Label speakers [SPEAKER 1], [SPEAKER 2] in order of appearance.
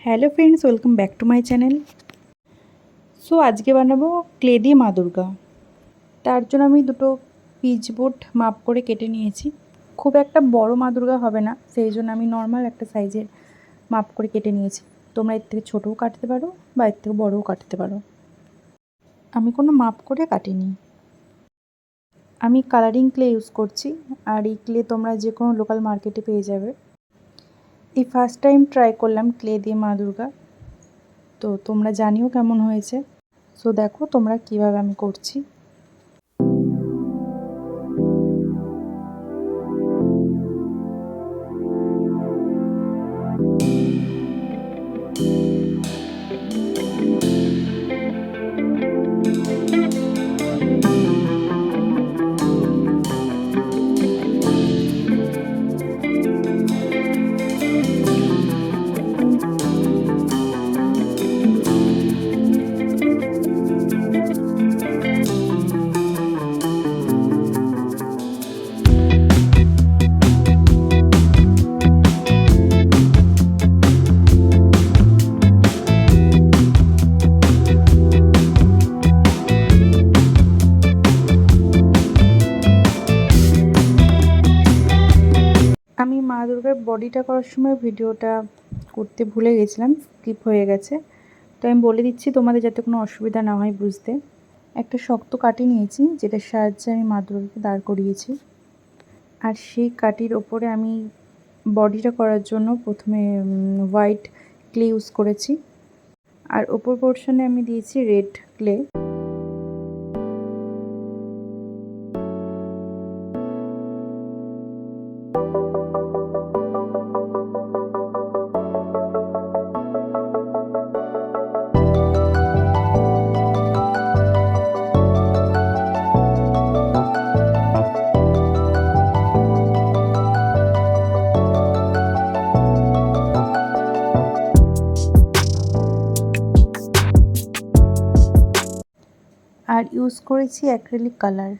[SPEAKER 1] Hello friends, welcome back to my channel. So আজকে বানাবো clay দিয়ে মা দুর্গা। তার জন্য আমি দুটো পিচবোর্ড মাপ করে কেটে নিয়েছি। খুব একটা বড় মা দুর্গা হবে না, সেই জন্য আমি নর্মাল একটা সাইজের মাপ করে কেটে নিয়েছি। তোমরা এর থেকে ছোটোও কাটতে পারো বা এর থেকে বড়ও কাটতে পারো। আমি কোনো মাপ করে কাটিনি। আমি কালারিং ক্লে ইউজ করছি, আর এই ক্লে তোমরা যে কোনো লোকাল মার্কেটে পেয়ে যাবে। এই ফার্স্ট টাইম ট্রাই করলাম ক্লে দিয়ে মা দুর্গা, তো তোমরা জানিও কেমন হয়েছে। সো দেখো তোমরা কিভাবে আমি করছি। আমি মা দুর্গার বডিটা করার সময় ভিডিওটা করতে ভুলে গেছিলাম, স্কিপ হয়ে গেছে। তো আমি বলে দিচ্ছি তোমাদের যাতে কোনো অসুবিধা না হয় বুঝতে। একটা শক্ত কাঠি নিয়েছি, যেটার সাহায্যে আমি মা দুর্গাকে দাঁড় করিয়েছি। আর সেই কাঠির ওপরে আমি বডিটা করার জন্য প্রথমে হোয়াইট ক্লে ইউজ করেছি, আর ওপর পোর্শনে আমি দিয়েছি রেড ক্লে। আর ইউজ করেছি অ্যাক্রিলিক কালার।